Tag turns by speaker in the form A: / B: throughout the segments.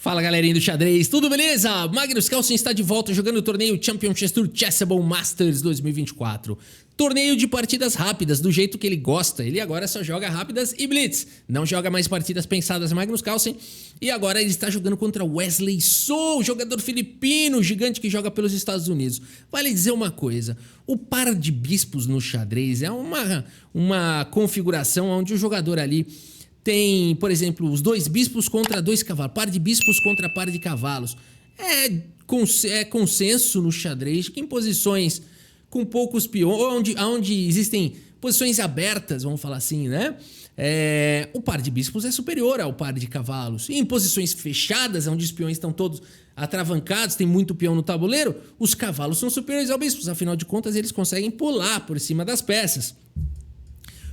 A: Fala galerinha do xadrez, tudo beleza? Magnus Carlsen está de volta jogando o torneio Championship Tour Chessable Masters 2024. Torneio de partidas rápidas, do jeito que ele gosta. Ele agora só joga rápidas e blitz. Não joga mais partidas pensadas Magnus Carlsen. E agora ele está jogando contra Wesley So, jogador filipino, gigante que joga pelos Estados Unidos. Vale dizer uma coisa, o par de bispos no xadrez é uma configuração onde o jogador ali tem, por exemplo, os dois bispos contra dois cavalos, par de bispos contra par de cavalos. É consenso no xadrez que em posições com poucos peões, onde existem posições abertas, vamos falar assim, né? O par de bispos é superior ao par de cavalos. E em posições fechadas, onde os peões estão todos atravancados, tem muito peão no tabuleiro, os cavalos são superiores aos bispos. Afinal de contas, eles conseguem pular por cima das peças.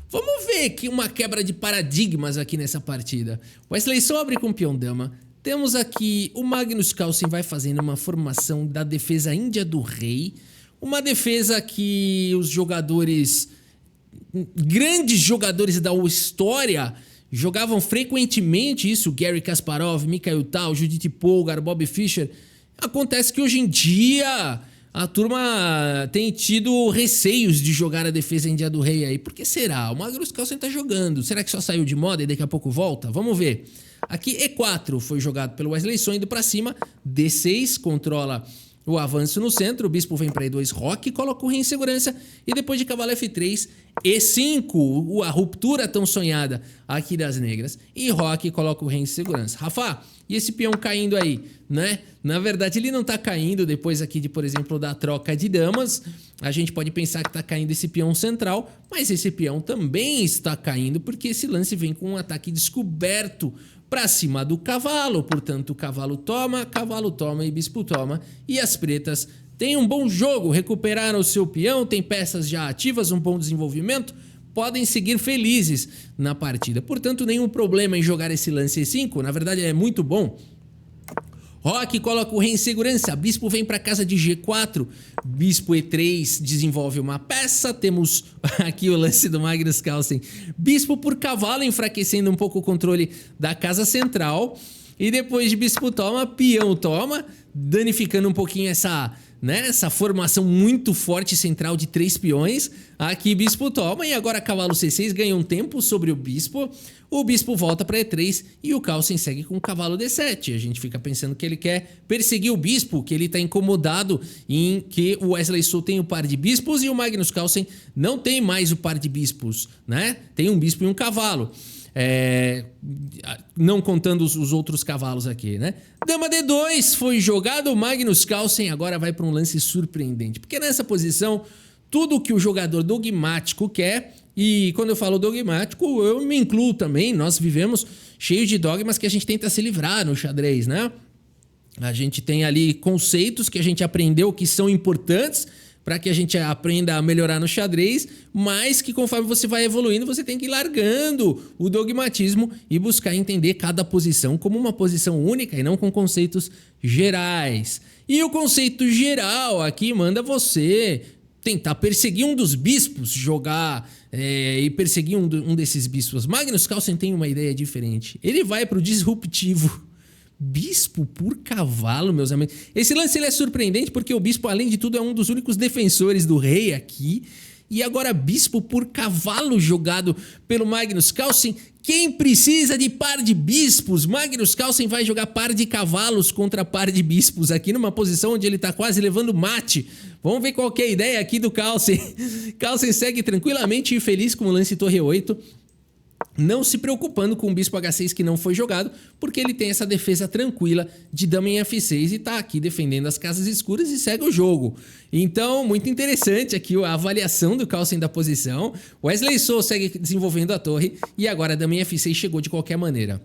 A: Vamos ver aqui uma quebra de paradigmas aqui nessa partida. Wesley So abre com peão dama. Temos aqui o Magnus Carlsen vai fazendo uma formação da defesa índia do rei. Uma defesa que os jogadores, grandes jogadores da história, jogavam frequentemente isso. Garry Kasparov, Mikhail Tal, Judith Polgar, Bob Fischer. Acontece que hoje em dia a turma tem tido receios de jogar a defesa índia do rei aí. Por que será? O Magnus Carlsen tá jogando. Será que só saiu de moda e daqui a pouco volta? Vamos ver. Aqui E4 foi jogado pelo Wesley So indo pra cima. D6 controla o avanço no centro. O bispo vem para E2, roque, coloca o rei em segurança. E depois de cavalo F3, E5, a ruptura tão sonhada aqui das negras. E roque coloca o rei em segurança. Rafa, e esse peão caindo aí, né? Na verdade, ele não tá caindo depois aqui de, por exemplo, da troca de damas. A gente pode pensar que tá caindo esse peão central, mas esse peão também está caindo porque esse lance vem com um ataque descoberto para cima do cavalo. Portanto, cavalo toma e bispo toma. E as pretas têm um bom jogo, recuperaram o seu peão, tem peças já ativas, um bom desenvolvimento. Podem seguir felizes na partida. Portanto, nenhum problema em jogar esse lance E5. Na verdade, é muito bom. Roque coloca o rei em segurança. Bispo vem para casa de G4. Bispo E3 desenvolve uma peça. Temos aqui o lance do Magnus Carlsen. Bispo por cavalo, enfraquecendo um pouco o controle da casa central. E depois de bispo toma, peão toma, danificando um pouquinho essa formação muito forte central de 3 peões. Aqui bispo toma e agora cavalo C6 ganha um tempo sobre o bispo volta para E3 e o Carlsen segue com o cavalo D7. A gente fica pensando que ele quer perseguir o bispo, que ele está incomodado em que o Wesley So tem o par de bispos e o Magnus Carlsen não tem mais o par de bispos, né? Tem um bispo e um cavalo. Não contando os outros cavalos aqui, né? Dama D2 foi jogado, o Magnus Carlsen agora vai para um lance surpreendente, porque nessa posição tudo que o jogador dogmático quer, e quando eu falo dogmático eu me incluo também, nós vivemos cheios de dogmas que a gente tenta se livrar no xadrez, né? A gente tem ali conceitos que a gente aprendeu que são importantes para que a gente aprenda a melhorar no xadrez, mas que conforme você vai evoluindo, você tem que ir largando o dogmatismo e buscar entender cada posição como uma posição única e não com conceitos gerais. E o conceito geral aqui manda você tentar perseguir um dos bispos, jogar e perseguir um desses bispos. Magnus Carlsen tem uma ideia diferente. Ele vai para o disruptivo. Bispo por cavalo, meus amigos. Esse lance ele é surpreendente porque o bispo, além de tudo, é um dos únicos defensores do rei aqui. E agora bispo por cavalo jogado pelo Magnus Carlsen. Quem precisa de par de bispos? Magnus Carlsen vai jogar par de cavalos contra par de bispos aqui numa posição onde ele tá quase levando mate. Vamos ver qual que é a ideia aqui do Carlsen. Carlsen segue tranquilamente e feliz com o lance torre 8. Não se preocupando com o bispo H6 que não foi jogado, porque ele tem essa defesa tranquila de dama em F6 e tá aqui defendendo as casas escuras e segue o jogo. Então, muito interessante aqui a avaliação do Carlsen da posição. Wesley So segue desenvolvendo a torre e agora a dama em F6 chegou de qualquer maneira.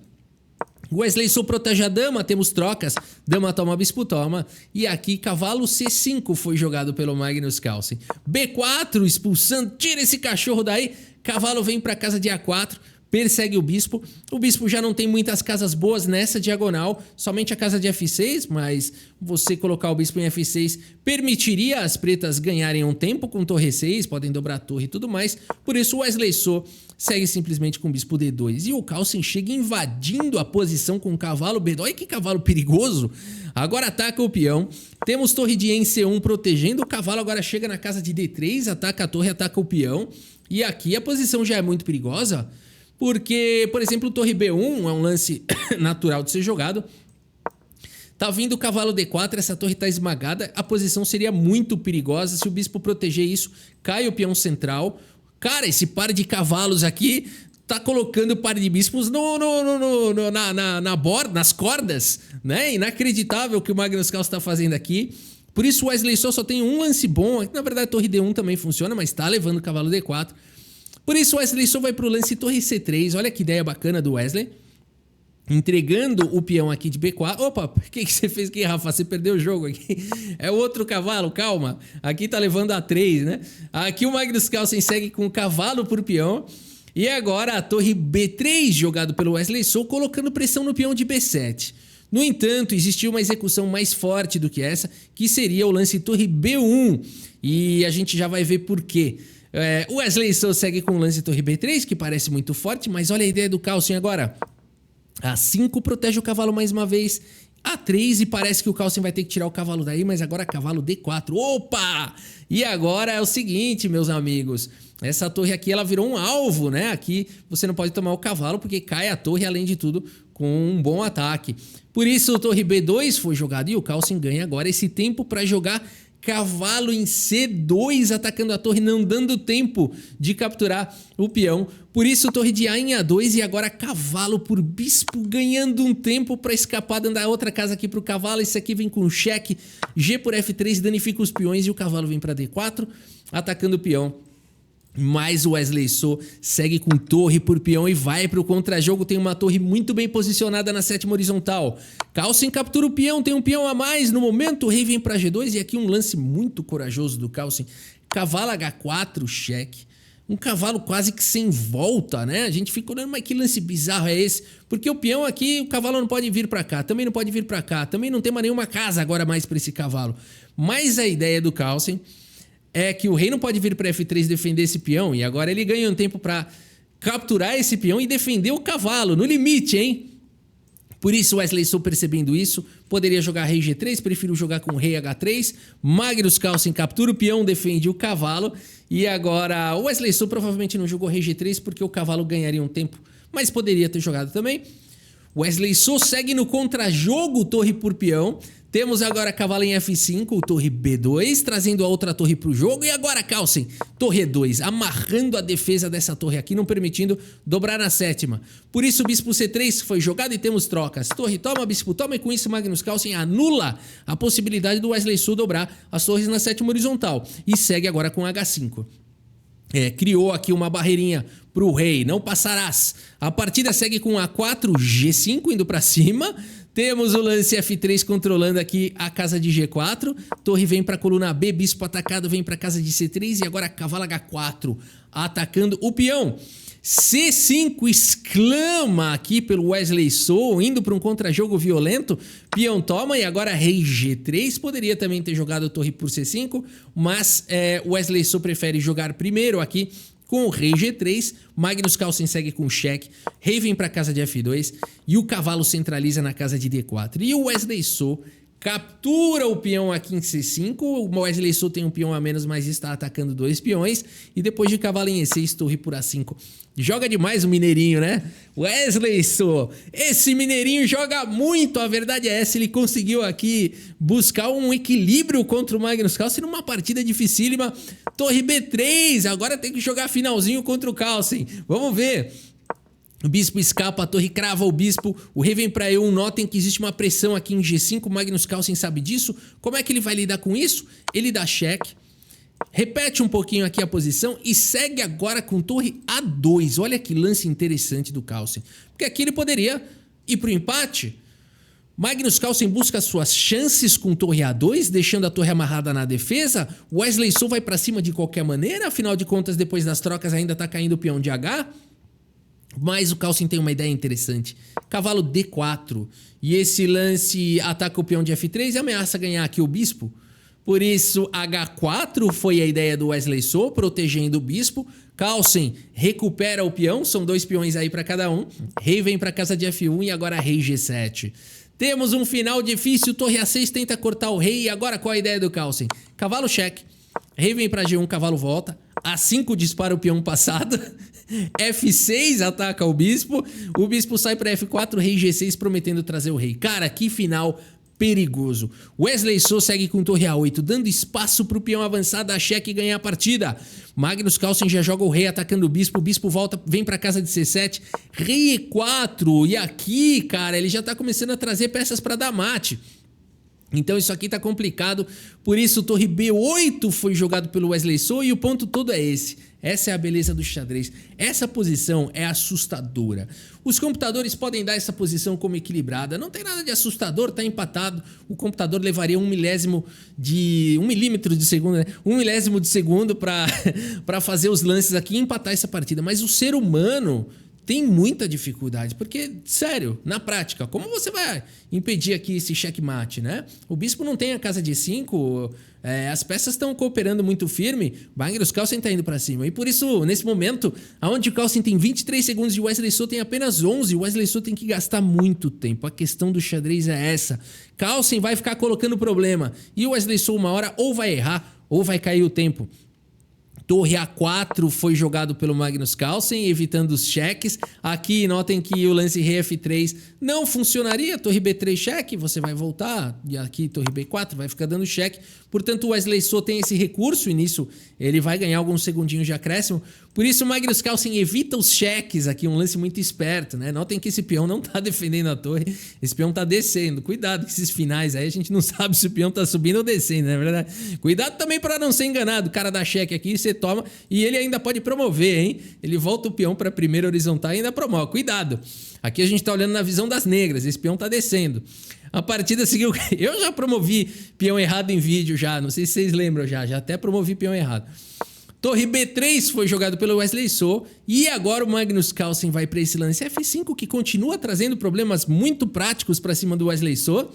A: Wesley So protege a dama, temos trocas, dama toma, bispo toma, e aqui cavalo C5 foi jogado pelo Magnus Carlsen. B4 expulsando, tira esse cachorro daí, cavalo vem para casa de A4, persegue o bispo. O bispo já não tem muitas casas boas nessa diagonal, somente a casa de F6, mas você colocar o bispo em F6 permitiria as pretas ganharem um tempo com torre 6, podem dobrar a torre e tudo mais. Por isso o Wesley So segue simplesmente com o bispo D2. E o Carlsen chega invadindo a posição com o cavalo B2. Olha que cavalo perigoso. Agora ataca o peão. Temos torre de em C1 protegendo o cavalo. Agora chega na casa de D3, ataca a torre, ataca o peão. E aqui a posição já é muito perigosa, porque, por exemplo, torre B1 é um lance natural de ser jogado. Tá vindo o cavalo D4, essa torre tá esmagada. A posição seria muito perigosa se o bispo proteger isso. Cai o peão central. Cara, esse par de cavalos aqui tá colocando o par de bispos na borda, nas cordas, né? Inacreditável o que o Magnus Carlsen tá fazendo aqui. Por isso o Wesley So só tem um lance bom. Na verdade, a torre D1 também funciona, mas tá levando o cavalo D4. Por isso o Wesley So vai pro lance torre C3. Olha que ideia bacana do Wesley. Entregando o peão aqui de B4. Opa, o que você fez aqui, Rafa? Você perdeu o jogo aqui. É outro cavalo, calma. Aqui tá levando A3, né? Aqui o Magnus Carlsen segue com o cavalo por peão. E agora a torre B3 jogado pelo Wesley So, colocando pressão no peão de B7. No entanto, existiu uma execução mais forte do que essa, que seria o lance torre B1. E a gente já vai ver por quê. O Wesley So segue com o lance torre B3, que parece muito forte, mas olha a ideia do Carlsen agora. A5 protege o cavalo mais uma vez. A3 e parece que o Carlsen vai ter que tirar o cavalo daí, mas agora cavalo D4. Opa! E agora é o seguinte, meus amigos. Essa torre aqui, ela virou um alvo, né? Aqui você não pode tomar o cavalo porque cai a torre, além de tudo, com um bom ataque. Por isso, o torre B2 foi jogado e o Carlsen ganha agora esse tempo para jogar cavalo em C2, atacando a torre, não dando tempo de capturar o peão. Por isso, torre de A em A2 e agora cavalo por bispo, ganhando um tempo para escapar, dando a outra casa aqui para o cavalo. Esse aqui vem com cheque, G por F3, danifica os peões e o cavalo vem para D4, atacando o peão. Mas o Wesley So segue com torre por peão e vai para o contra-jogo. Tem uma torre muito bem posicionada na sétima horizontal. Carlsen captura o peão, tem um peão a mais. No momento, o rei vem para G2 e aqui um lance muito corajoso do Carlsen. Cavalo H4, cheque. Um cavalo quase que sem volta, né? A gente fica olhando, mas que lance bizarro é esse? Porque o peão aqui, o cavalo não pode vir para cá, também não pode vir para cá, também não tem mais nenhuma casa agora mais para esse cavalo. Mas a ideia do Carlsen é que o rei não pode vir para F3 defender esse peão. E agora ele ganha um tempo para capturar esse peão e defender o cavalo. No limite, hein? Por isso o Wesley So, percebendo isso, poderia jogar rei G3. Prefiro jogar com rei H3. Magnus Carlsen captura o peão, defende o cavalo. E agora o Wesley So provavelmente não jogou rei G3 porque o cavalo ganharia um tempo. Mas poderia ter jogado também. Wesley So segue no contra-jogo, torre por peão. Temos agora cavalo em F5, torre B2, trazendo a outra torre para o jogo. E agora Carlsen, torre E2, amarrando a defesa dessa torre aqui, não permitindo dobrar na sétima. Por isso o bispo C3 foi jogado e temos trocas. Torre toma, bispo toma e com isso Magnus Carlsen anula a possibilidade do Wesley So dobrar as torres na sétima horizontal. E segue agora com H5. Criou aqui uma barreirinha para o rei, não passarás. A partida segue com A4, G5 indo para cima. Temos o lance F3 controlando aqui a casa de G4. Torre vem para a coluna B, bispo atacado vem para a casa de C3 e agora cavalo H4 atacando o peão. C5 exclama aqui pelo Wesley So, indo para um contra-jogo violento. Peão toma e agora rei G3. Poderia também ter jogado torre por C5, mas o Wesley So prefere jogar primeiro aqui com o rei G3. Magnus Carlsen segue com cheque. Rei vem para a casa de F2 e o cavalo centraliza na casa de D4. E o Wesley So captura o peão aqui em C5. O Wesley So tem um peão a menos, mas está atacando dois peões. E depois de cavalo em E6, torre por A5. Joga demais o mineirinho, né? Wesley So. Esse mineirinho joga muito, a verdade é essa. Ele conseguiu aqui buscar um equilíbrio contra o Magnus Carlsen numa partida dificílima. Torre B3, agora tem que jogar finalzinho contra o Carlsen. Vamos ver. O bispo escapa, a torre crava o bispo, o rei vem para E1, notem que existe uma pressão aqui em G5, Magnus Carlsen sabe disso. Como é que ele vai lidar com isso? Ele dá cheque, repete um pouquinho aqui a posição e segue agora com torre A2. Olha que lance interessante do Carlsen, porque aqui ele poderia ir para o empate. Magnus Carlsen busca suas chances com torre A2, deixando a torre amarrada na defesa. Wesley So vai para cima de qualquer maneira, afinal de contas, depois das trocas ainda está caindo o peão de H. Mas o Carlsen tem uma ideia interessante. Cavalo D4. E esse lance ataca o peão de F3 e ameaça ganhar aqui o bispo. Por isso, H4 foi a ideia do Wesley So, protegendo o bispo. Carlsen recupera o peão, são 2 peões aí para cada um. Rei vem para casa de F1 e agora rei G7. Temos um final difícil, torre A6 tenta cortar o rei. E agora qual a ideia do Carlsen? Cavalo cheque, rei vem para G1, cavalo volta. A5 dispara o peão passado. F6 ataca o bispo sai para F4, rei G6 prometendo trazer o rei. Cara, que final perigoso. Wesley So segue com torre A8, dando espaço para o peão avançar, dar cheque e ganhar a partida. Magnus Carlsen já joga o rei atacando o bispo volta, vem para casa de C7, rei E4. E aqui, cara, ele já tá começando a trazer peças para dar mate. Então isso aqui tá complicado, por isso torre B8 foi jogado pelo Wesley So e o ponto todo é esse. Essa é a beleza do xadrez. Essa posição é assustadora. Os computadores podem dar essa posição como equilibrada. Não tem nada de assustador, tá empatado. O computador levaria 1 milésimo de... 1 milímetro de segundo, né? 1 milésimo de segundo para fazer os lances aqui e empatar essa partida. Mas o ser humano tem muita dificuldade, porque, sério, na prática, como você vai impedir aqui esse checkmate, né? O bispo não tem a casa de 5, as peças estão cooperando muito firme, Magnus Carlsen tá indo pra cima. E por isso, nesse momento, onde o Carlsen tem 23 segundos e o Wesley So tem apenas 11, o Wesley So tem que gastar muito tempo. A questão do xadrez é essa. Carlsen vai ficar colocando problema, e o Wesley So uma hora ou vai errar, ou vai cair o tempo. Torre A4 foi jogado pelo Magnus Carlsen, evitando os cheques. Aqui, notem que o lance rei F3 não funcionaria. Torre B3 cheque, você vai voltar. E aqui, torre B4, vai ficar dando cheque. Portanto, o Wesley So tem esse recurso e nisso ele vai ganhar alguns segundinhos de acréscimo. Por isso, o Magnus Carlsen evita os cheques aqui, um lance muito esperto, né? Notem que esse peão não tá defendendo a torre, esse peão tá descendo. Cuidado com esses finais aí, a gente não sabe se o peão tá subindo ou descendo, não é verdade? Cuidado também para não ser enganado. O cara dá cheque aqui, você toma e ele ainda pode promover, hein? Ele volta o peão para a primeira horizontal e ainda promove. Cuidado. Aqui a gente tá olhando na visão das negras, esse peão tá descendo. A partida seguiu... Eu já promovi peão errado em vídeo já, não sei se vocês lembram já até promovi peão errado. Torre B3 foi jogado pelo Wesley So e agora o Magnus Carlsen vai para esse lance F5 que continua trazendo problemas muito práticos para cima do Wesley So.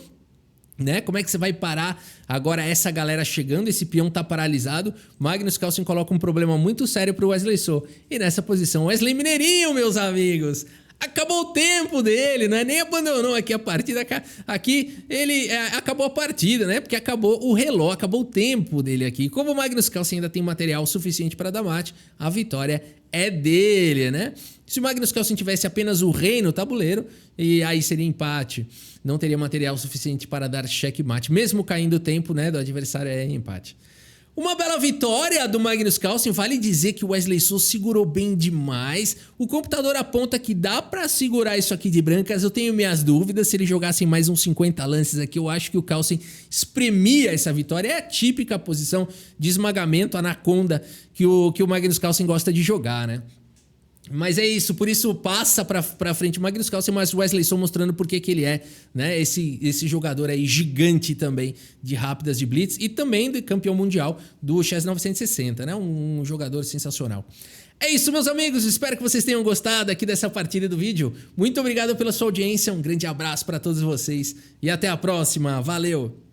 A: Né? Como é que você vai parar agora essa galera chegando? Esse peão tá paralisado. Magnus Carlsen coloca um problema muito sério pro Wesley So. E nessa posição, Wesley Mineirinho, meus amigos. Acabou o tempo dele, né? Nem abandonou aqui a partida. Aqui ele acabou a partida, né? Porque acabou o relógio, acabou o tempo dele aqui. Como o Magnus Carlsen ainda tem material suficiente para dar mate, a vitória é dele, né? Se o Magnus Carlsen tivesse apenas o rei no tabuleiro, e aí seria empate. Não teria material suficiente para dar checkmate. Mesmo caindo o tempo, né, do adversário, é empate. Uma bela vitória do Magnus Carlsen, vale dizer que o Wesley So segurou bem demais. O computador aponta que dá pra segurar isso aqui de brancas, eu tenho minhas dúvidas. Se ele jogasse mais uns 50 lances aqui, eu acho que o Carlsen espremia essa vitória. É a típica posição de esmagamento, anaconda, que o Magnus Carlsen gosta de jogar, né? Mas é isso, por isso passa pra frente o Magnus Carlsen, mas o Wesley So mostrando por que ele é, né, esse jogador aí gigante também de rápidas de blitz e também de campeão mundial do Chess 960, né, um jogador sensacional. É isso, meus amigos, espero que vocês tenham gostado aqui dessa partida do vídeo. Muito obrigado pela sua audiência, um grande abraço para todos vocês e até a próxima, valeu!